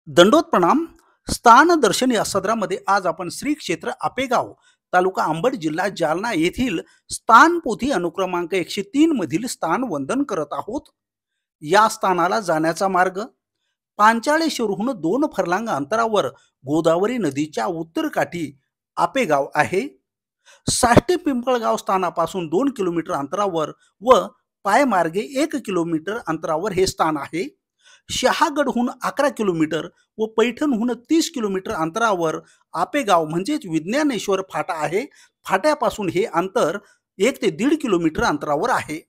दंडोत प्रणाम. स्थान दर्शन या सदरामध्ये आज आपण श्री क्षेत्र आपेगाव तालुका अंबड जिल्हा जालना येथील स्थान पोथी अनुक्रमांक 103 मधील स्थान वंदन करत आहोत. या स्थानाला जाण्याचा मार्ग पांचाळेश्वरहून 2 फरलांग अंतरावर गोदावरी नदीच्या उत्तर काठी आपेगाव आहे. साष्टे पिंपळगाव स्थानापासून 2 किलोमीटर अंतरावर व पायमार्गे 1 किलोमीटर अंतरावर हे स्थान आहे. शहागडहून 11 किलोमीटर व पैठणहून 30 किलोमीटर अंतरावर आपेगाव म्हणजेच विज्ञानेश्वर फाटा आहे. फाट्यापासून हे अंतर 1 ते 1.5 किलोमीटर अंतरावर आहे.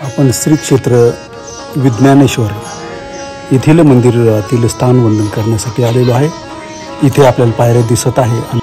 आपण श्री क्षेत्र विज्ञानेश्वर येथील मंदिरातील स्थान वंदन करण्यासाठी आलेलो आहे. इथे आपल्याला पायऱ्या दिसत आहे.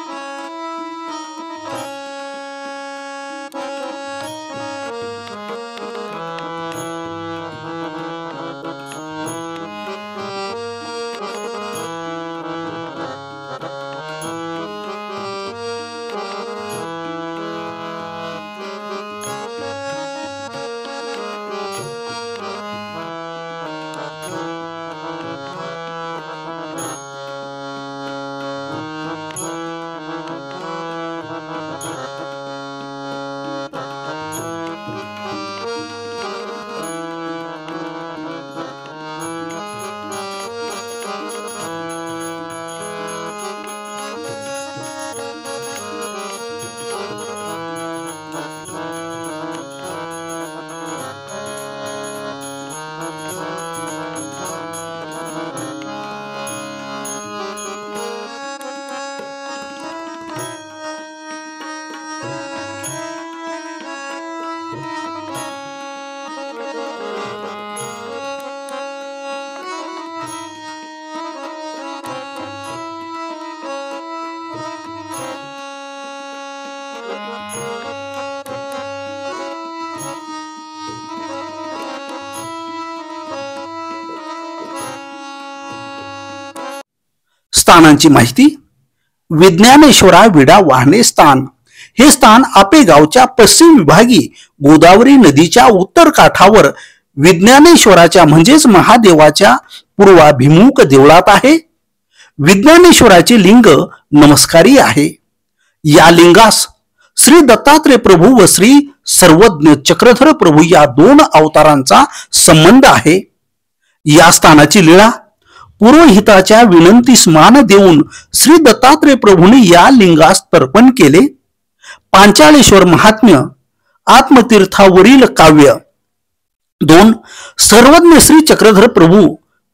स्थानांची माहिती. विज्ञानेश्वरा विडा वाहने स्थान हे स्थान आपेगावच्या पश्चिम विभागी गोदावरी नदीच्या उत्तर काठावर विज्ञानेश्वराच्या म्हणजेच महादेवाच्या पूर्वाभिमुख देवळात आहे. विज्ञानेश्वराचे लिंग नमस्कारी आहे. या लिंगास श्री दत्तात्रय प्रभू व श्री सर्वज्ञ चक्रधर प्रभू या 2 अवतारांचा संबंध आहे. या स्थानाची लीळा पुरोहिताच्या विनंतीस मान देऊन श्री दत्तात्रय प्रभूने या लिंगास तर्पण केले. पांचाळेश्वर महात्म्य आत्मतीर्थावरील काव्य 2 सर्वज्ञ श्री चक्रधर प्रभू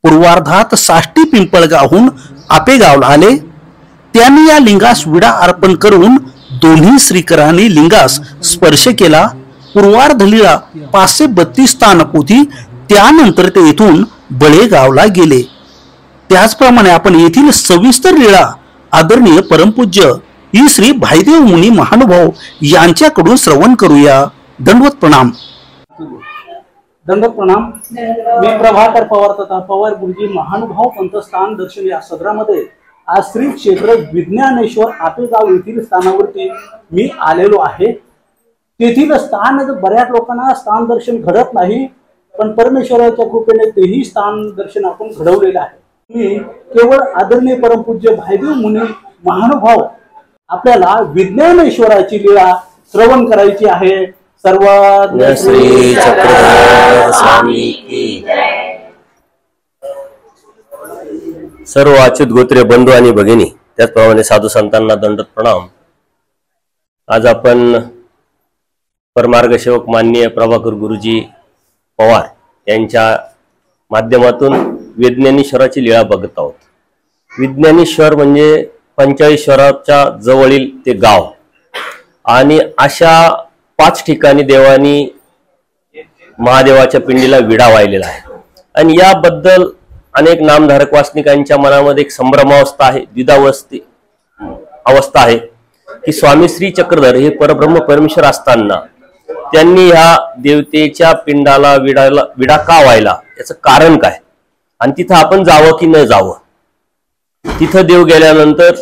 पूर्वार्धात साष्टी पिंपळगावहून आपेगावला आले. त्यांनी या लिंगास विडा अर्पण करून दोन्ही श्रीकरांनी लिंगास स्पर्श केला. पूर्वार्ध लीळा 532 स्थानपोथी. त्यानंतर ते येथून बळेगावला गेले. त्याचप्रमाणे आपण येथील सविस्तर लीळा आदरणीय परमपूज्य श्री भाईदेव मुनी महानुभाव यांच्याकडून श्रवण करूया. दंडवत प्रणाम. दंडवत प्रणाम. मी प्रभाकर पवार तथा पवार गुरुजी महानुभाव पंथस्थान दर्शन या सदरामध्ये आज श्री क्षेत्र विज्ञानेश्वर आपेगाव येथील स्थानावरती मी आलेलो आहे. तेथील स्थान बऱ्याच लोकांना स्थान दर्शन घडत नाही, पण परमेश्वराच्या कृपेने तेही स्थान दर्शन आपण घडवलेलं आहे. मी केवळ आदरणीय परमपूज्य भाईदेव मुनी महानुभाव आपल्याला विज्ञानेश्वराची लीळा श्रवण करायची आहे. सर्वज्ञ श्री चक्रधर स्वामी की सर्व अच्युत गोत्रे बंधू आणि भगिनी, त्याचप्रमाणे साधू संतांना दंडवत प्रणाम. आज आपण परमार्गसेवक माननीय प्रभाकर गुरुजी पवार यांच्या माध्यमातून विज्ञानेश्वराची लीळा बघत आहोत. विज्ञानेश्वर म्हणजे पंचाळेश्वराच्या जवळील ते गाव आणि अशा 5 ठिकाणी देवानी महादेवाच्या पिंडीला विडा वाहिलेला आहे. आणि याबद्दल अनेक नामधारक वासनिकांच्या मनामध्ये एक संभ्रमावस्था आहे, द्विधावस्थी अवस्था आहे की स्वामी श्री चक्रधर हे परब्रह्म परमेश्वर असताना त्यांनी ह्या देवतेच्या पिंडाला विडा का वाहिला, याचं कारण काय, आणि तिथं आपण जावं की न जावं. तिथं देव गेल्यानंतर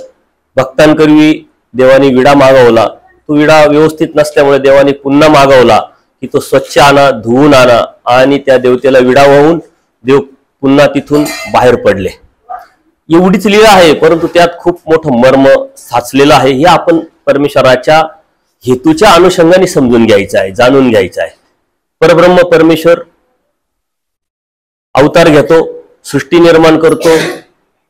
भक्तांकरवी देवानी विडा मागवला तो विडा व्यवस्थित नसल्यामुळे देवाने पुन्हा मागवला की तो स्वच्छ आणा, धुवून आणा, आणि त्या देवतेला विडा वाहून देव पुन्हा तिथून बाहेर पडले. एवढीच लीला आहे, परंतु त्यात खूप मोठं मर्म साचलेलं आहे. हे आपण परमेश्वराच्या हेतूच्या अनुषंगाने समजून घ्यायचं आहे, जाणून घ्यायचं आहे. परब्रह्म परमेश्वर अवतार घेतो, सृष्टी निर्माण करतो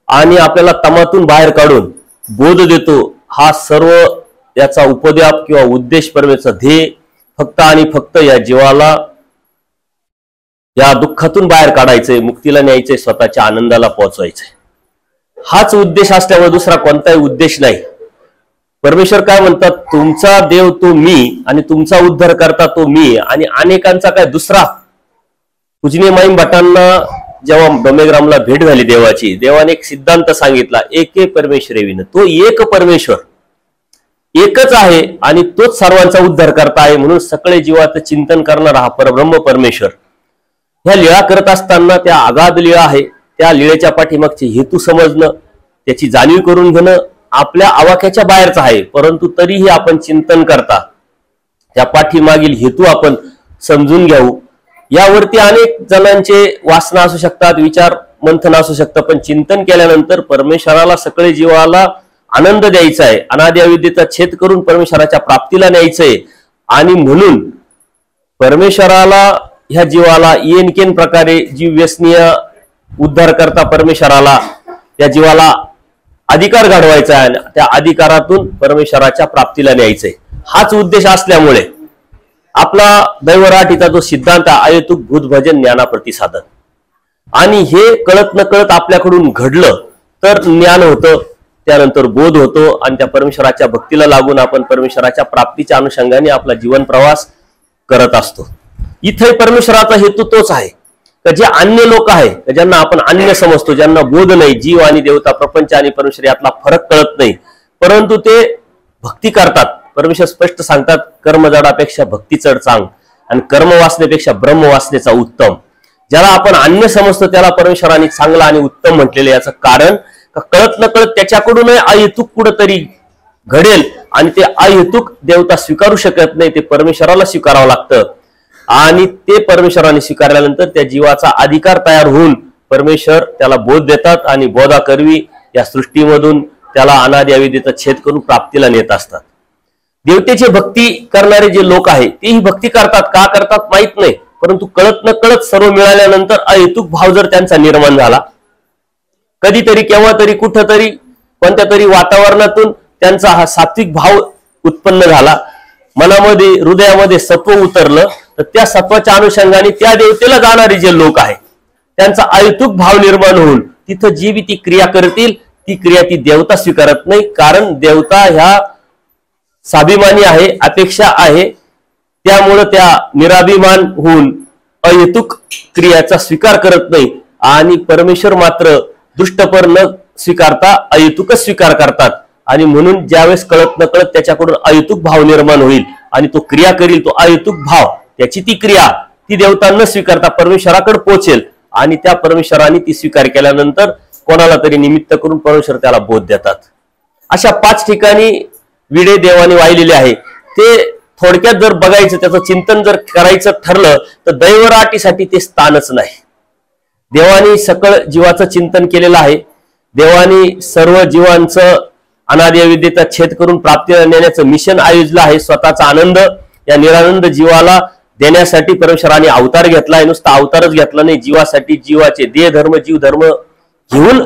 आणि आपल्याला तमातून बाहेर काढून बोध देतो. हा सर्व याचा उपद्व्याप किंवा उद्देश, परमेश्वराचा ध्येय फक्त आणि फक्त या जीवाला या दुःखातून बाहेर काढायचंय, मुक्तीला न्यायचंय, स्वतःच्या आनंदाला पोहोचवायचंय. हाच उद्देश असल्यामुळे दुसरा कोणताही उद्देश नाही. परमेश्वर काय म्हणतात, तुमचा देव तो मी आणि तुमचा उद्धार करता तो मी, आणि अनेकांचा काय दुसरा. पूजनीय माईम भटांना जेव्हा डोमेग्रामला भेट झाली देवाची, देवाने एक सिद्धांत सांगितला, एके परमेश्वरेविन. तो एक परमेश्वर एकच आहे आणि तोच सर्वांचा उद्धार करता आहे. म्हणून सगळे जीवाचं चिंतन करणारा हा परब्रह्म परमेश्वर ह्या लीळा करत असताना त्या अगाध लीळा आहे, त्या लीळेच्या पाठीमागचे हेतू समजणं, त्याची जाणीव करून घेणं आपल्या आवाक्याच्या बाहेरच आहे. परंतु तरीही आपण चिंतन करता त्या पाठीमागील हेतू आपण समजून घेऊ. यावरती अनेक जणांचे वासना असू शकतात, विचार मंथन असू शकतं, पण चिंतन केल्यानंतर परमेश्वराला सगळे जीवाला आनंद द्यायचा आहे, अनादि अविद्येचा छेद करून परमेश्वराच्या प्राप्तीला न्यायचंय. आणि म्हणून परमेश्वराला ह्या जीवाला येनकेन प्रकारे जीव व्यसनीय उद्धार करता परमेश्वराला त्या जीवाला अधिकार घडवायचा आहे, त्या अधिकारातून परमेश्वराच्या प्राप्तीला न्यायचंय. हाच उद्देश असल्यामुळे आपला दैवराटीचा जो सिद्धांत अहेतुक भूत भजन ज्ञाना प्रतिसाधन, आणि हे कळत न कळत आपल्याकडून घडलं तर ज्ञान होतं, त्यानंतर बोध होतो, आणि त्या परमेश्वराच्या भक्तीला लागून आपण परमेश्वराच्या प्राप्तीच्या अनुषंगाने आपला जीवन प्रवास करत असतो. इथे परमेश्वराचा हेतू तोच आहे की जे अन्य लोक आहे, ज्यांना आपण अन्य समजतो, ज्यांना बोध नाही, जीव आणि देवता, प्रपंच आणि परमेश्वर यातला फरक कळत नाही, परंतु ते भक्ती करतात. परमेश्वर स्पष्ट सांगतात, कर्मजडापेक्षा भक्ती चढ चांग, आणि कर्म वासनेपेक्षा ब्रह्म वासनेचा उत्तम. ज्याला आपण अन्य समजतो त्याला परमेश्वराने चांगला आणि उत्तम म्हटलेलं. याचं कारण कळत न कळत त्याच्याकडून अहेतुक कुठंतरी घडेल, आणि ते अहेतुक देवता स्वीकारू शकत नाही, ते परमेश्वराला स्वीकारावं लागतं. आणि ते परमेश्वराने स्वीकारल्यानंतर त्या जीवाचा अधिकार तयार होऊन परमेश्वर त्याला बोध देतात, आणि बोधाकरवी या सृष्टीमधून त्याला अनादि अविद्येचा छेद करून प्राप्तीला नेत असतात. देवतेची भक्ती करणारे जे लोक आहेत तेही भक्ती करतात, का करतात माहित नाही, परंतु कळत न कळत सर्व मिळाल्यानंतर अहेतुक भाव जर त्यांचा निर्माण झाला, कधीतरी केव्हा तरी कुठंतरी कोणत्या तरी वातावरणातून त्यांचा हा सात्विक भाव उत्पन्न झाला, मनामध्ये हृदयामध्ये सत्व उतरलं, तर त्या सत्वाच्या अनुषंगाने त्या देवतेला जाणारे जे लोक आहेत त्यांचा अहेतुक भाव निर्माण होऊन तिथं जी बी ती क्रिया करतील ती क्रिया ती देवता स्वीकारत नाही. कारण देवता ह्या स्वाभिमानी आहे, अपेक्षा आहे, त्यामुळे त्या निराभिमान होऊन अहेतुक क्रियाचा स्वीकार करत नाही. आणि परमेश्वर मात्र दृष्टपर न स्वीकारता अहेतुकच स्वीकार करतात. आणि म्हणून ज्यावेळेस कळत न कळत त्याच्याकडून अहेतुक भाव निर्माण होईल आणि तो क्रिया करील, तो अहेतुक भाव त्याची ती क्रिया ती देवता न स्वीकारता परमेश्वराकडे पोहोचेल, आणि त्या परमेश्वराने ती स्वीकार केल्यानंतर कोणाला तरी निमित्त करून परमेश्वर त्याला बोध देतात. अशा 5 ठिकाणी विडे देवाने वाहिलेले आहे. ते थोडक्यात जर बघायचं, त्याचं चिंतन जर करायचं ठरलं तर दैवराटीसाठी ते स्थानच नाही. देवाने सकळ जीवाचं चिंतन केलेलं आहे. देवाने सर्व जीवांचं अनादि अविद्येचा छेद करून प्राप्तीला नेण्याचं मिशन आयोजलं आहे. स्वतःचा आनंद या निरानंद जीवाला देण्यासाठी परमेश्वराने अवतार घेतला आहे. नुसता अवतारच घेतला नाही, जीवासाठी जीवाचे देह धर्म जीव धर्म घेऊन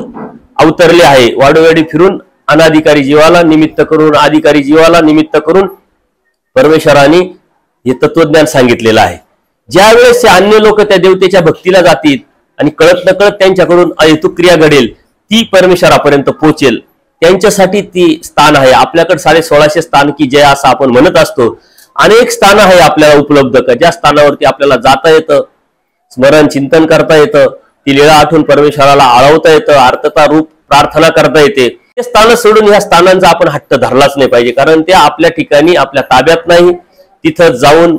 अवतरले आहे. वाडोवाडी फिरून अनाधिकारी जीवाला निमित्त करून, अधिकारी जीवाला निमित्त करून परमेश्वराने हे तत्वज्ञान सांगितलेलं आहे. ज्यावेळेस अन्य लोक त्या देवतेच्या भक्तीला जातील आणि कळत न कळत त्यांच्याकडून अहेतुक क्रिया घडेल, ती परमेश्वरापर्यंत पोहोचेल, त्यांच्यासाठी ती स्थान आहे. आपल्याकडे 1650 स्थान की जय असं आपण म्हणत असतो. अनेक स्थान आहे आपल्याला उपलब्ध, का ज्या स्थानावरती आपल्याला जाता येतं, स्मरण चिंतन करता येतं, ती लीळा आठवून परमेश्वराला आळवता येतं, आर्तता रूप प्रार्थना करता येते. ते स्थान सोडून ह्या स्थानांचा आपण हट्ट धरलाच नाही पाहिजे, कारण ते आपल्या ठिकाणी आपल्या ताब्यात नाही. तिथं जाऊन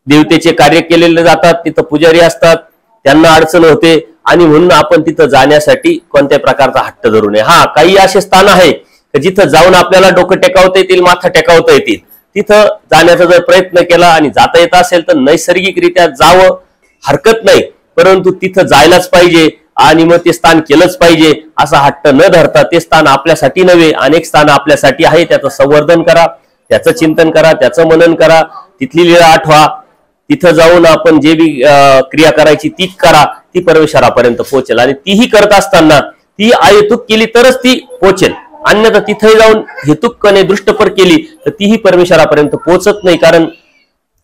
देवतेचे कार्य केलेले जातात, तिथं पुजारी असतात, त्यांना अडचण होते, आणि म्हणून आपण तिथं जाण्यासाठी कोणत्या प्रकारचा हट्ट धरू नये. हा, काही असे स्थान आहे जिथं जाऊन आपल्याला डोकं टेकावता येतील, माथा टेकावता येतील, तिथं जाण्याचा जर प्रयत्न केला आणि जाता येत असेल तर नैसर्गिकरित्या जावं, हरकत नाही, परंतु तिथं जायलाच पाहिजे आणि मग ते स्थान केलंच पाहिजे असा हट्ट न धरता ते स्थान आपल्यासाठी नव्हे, अनेक स्थान आपल्यासाठी आहे, त्याचं संवर्धन करा, त्याचं चिंतन करा, त्याचं मनन करा, तिथली लीळा आठवा, तिथं जाऊन आपण जे बी क्रिया करायची ती करा, ती परमेश्वरापर्यंत पोहोचेल. आणि तीही करत असताना ती अहेतुक केली तरच ती पोहोचेल, अन्यथा तिथे जाऊन हेतुकपणे दृष्टपर केली तर तीही परमेश्वरापर्यंत पोहोचत नाही. कारण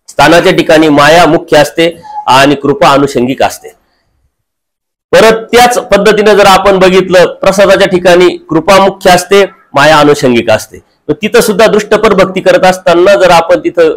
स्थानाच्या ठिकाणी माया मुख्य असते आणि कृपा अनुषंगिक असते. परत त्याच पद्धतीने जर आपण बघितलं, प्रसादाच्या ठिकाणी कृपा मुख्य असते, माया अनुषंगिक असते. तिथं सुद्धा दृष्टपर भक्ती करत असताना जर आपण तिथं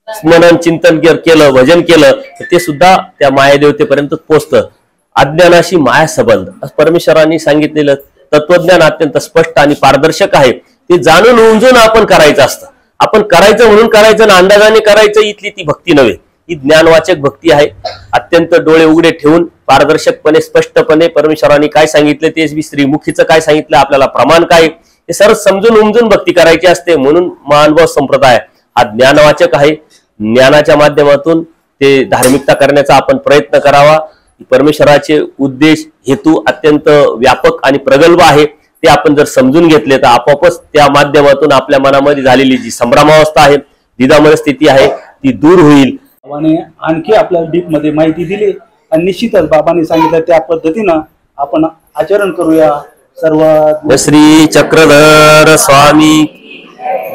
स्मरण चिंतन केलं, भजन केलं तर ते सुद्धा त्या मायादेवतेपर्यंत पोहोचतं. अज्ञानाशी माया संबंध, परमेश्वरांनी सांगितलेलं तत्वज्ञान अत्यंत स्पष्ट आणि पारदर्शक आहे. ते जाणून उमजून आपण करायचं असतं. आपण करायचं म्हणून करायचं ना अंदाजाने करायचं, इथली ती भक्ती नव्हे, ही ज्ञानवाचक भक्ती आहे. अत्यंत डोळे उघडे ठेवून पारदर्शकपणे स्पष्टपणे परमेश्वरांनी काय सांगितले, तेच बी श्रीमुखीचं काय सांगितलं, आपल्याला प्रमाण काय, हे सर्व समजून उमजून भक्ती करायची असते. म्हणून महानुभव संप्रदाय हा ज्ञानवाचक आहे. ज्ञानाच्या माध्यमातून ते धार्मिकता करण्याचा आपण प्रयत्न करावा. परमेश्वराचे उद्देश हेतू अत्यंत व्यापक आणि प्रगल्भ आहे. ते आपण जर समजून घेतले तर आपोआपच त्या माध्यमातून आपल्या मनामध्ये झालेली जी संभ्रमावस्था आहे, द्विधामय स्थिती आहे, ती दूर होईल. बाबाने आणखी आपल्याला डीप मध्ये माहिती दिली आणि निश्चितच बाबांनी सांगितलं त्या पद्धतीनं आपण आचरण करूया. सर्व श्री चक्रधर स्वामी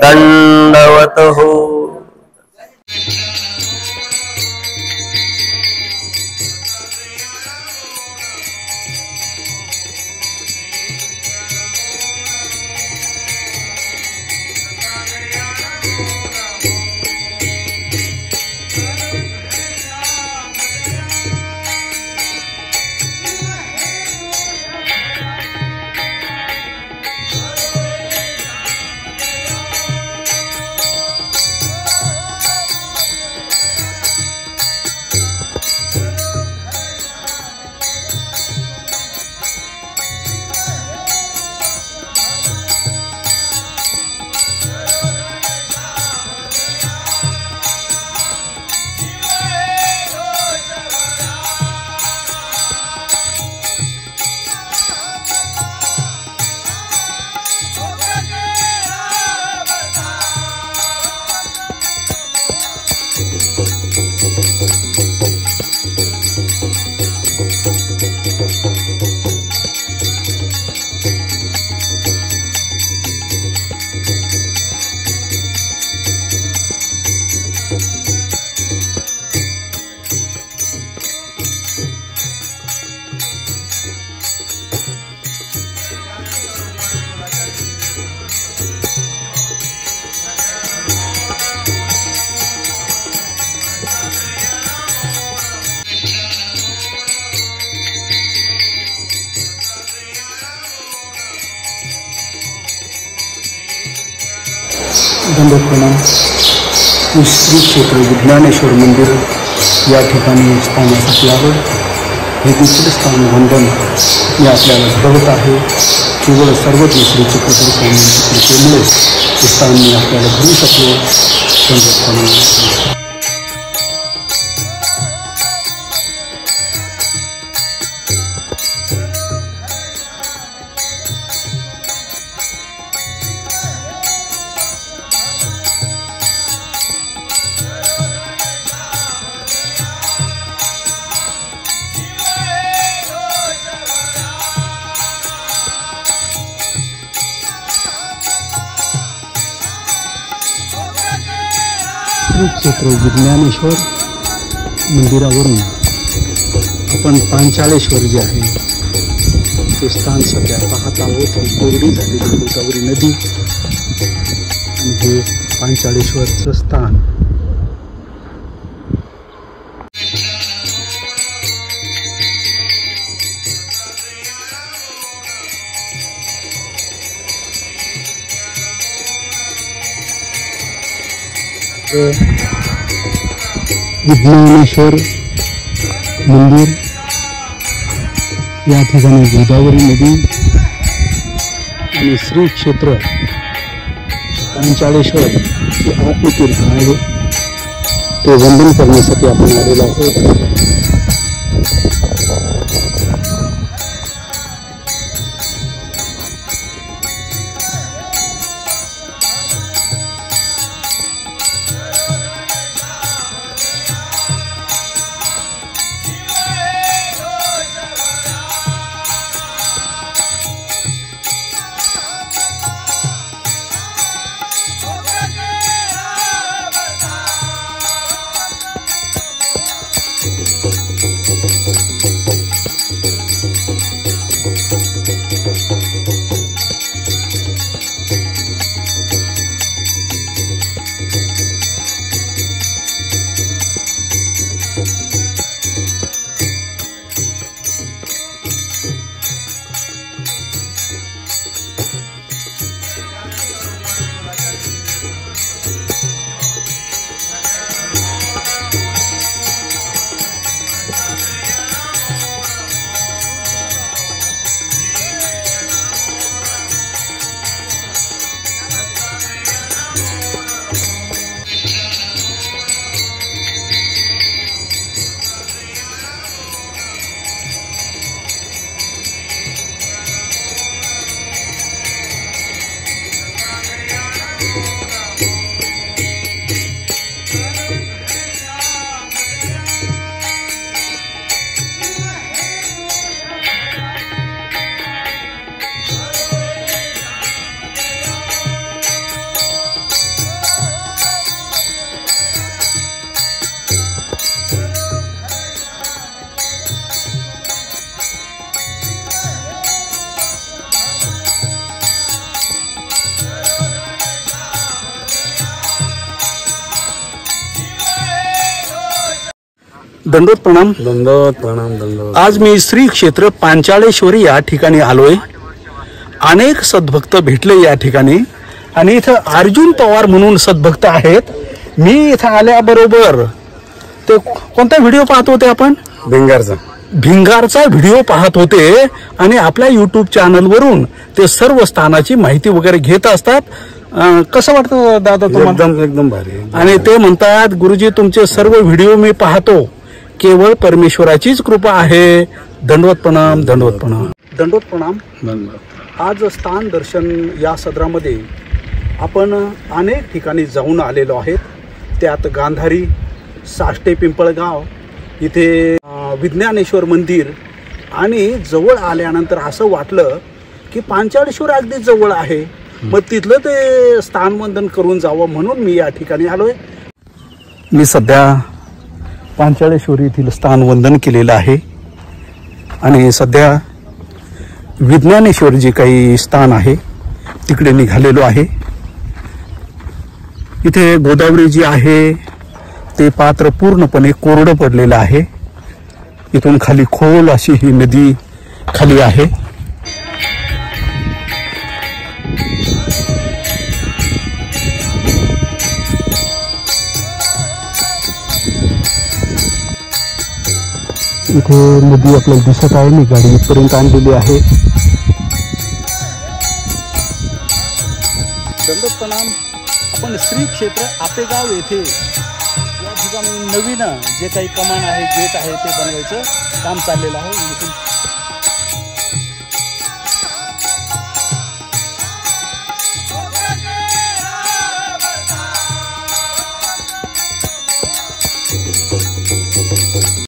दंडवत हो. दंडप्रणाम. श्री क्षेत्र विज्ञानेश्वर मंदिर या ठिकाणी स्थानासाठी आलो. हे दुसरे स्थान वंदन हे आपल्याला घडवत आहे. केवळ सर्वज्ञ श्री चक्रधर स्वामींच्या कृपेमुळे हे स्थान मी आपल्याला घडवू शकलो. दंडप्रणाम. श्री क्षेत्र विज्ञानेश्वर मंदिरावरून आपण पांचाळेश्वर जे आहे ते स्थान सध्या पाहत आहोत. ही कोरडी झालेली गोदावरी नदी आणि हे पांचाळेश्वरचं स्थान. विज्ञानेश्वर मंदिर या ठिकाणी गोदावरी नदी आणि श्री क्षेत्र पांचाळेश्वर हे आत्मतीर्थ आहे, ते वंदन करण्यासाठी आपण आलेलो आहोत. दंडोत प्रणाम. दंडोत. आज मी श्री क्षेत्र पांचाळेश्वरी या ठिकाणी आलोय. अनेक सद्भक्त भेटले या ठिकाणी आणि इथं अर्जुन पवार म्हणून सद्भक्त आहेत. मी इथं आल्याबरोबर ते कोणता व्हिडिओ पाहत होते आपण? भिंगारचा व्हिडिओ पाहत होते आणि आपल्या युट्यूब चॅनलवरून ते सर्व स्थानाची माहिती वगैरे घेत असतात. कसं वाटतं दादा तुम्हाला? एकदम भारी. आणि ते म्हणतात, गुरुजी तुमचे सर्व व्हिडिओ मी पाहतो, केवळ परमेश्वराचीच कृपा आहे. दंडवत प्रणाम. दंडवत प्रणाम. दंडवत प्रणाम. आज स्थान दर्शन या सदरामध्ये आपण अनेक ठिकाणी जाऊन आलेलो आहेत. त्यात गांधारी, साष्टे पिंपळगाव, इथे विज्ञानेश्वर मंदिर आणि जवळ आल्यानंतर असं वाटलं की पांचाळेश्वर अगदी जवळ आहे, मग तिथलं ते स्थानवंदन करून जावं म्हणून मी या ठिकाणी आलोय. मी सध्या पांचाळेश्वरी येथील स्थानवंदन केलेलं आहे आणि सध्या विज्ञानेश्वर जे काही स्थान आहे तिकडे निघालेलो आहे. इथे गोदावरी जी आहे ते पात्र पूर्णपणे कोरडं पडलेलं आहे. इथून खाली खोल अशी ही नदी खाली आहे. इथे नदी आपल्याला दिसत आहे. मी गाडी इथपर्यंत आणलेली आहे. दंडोत प्रणाम. आपण श्री क्षेत्र आपेगाव येथे या ठिकाणी नवीन जे काही कमान आहे, गेट आहे ते बनवायचं काम चाललेलं आहे. इथून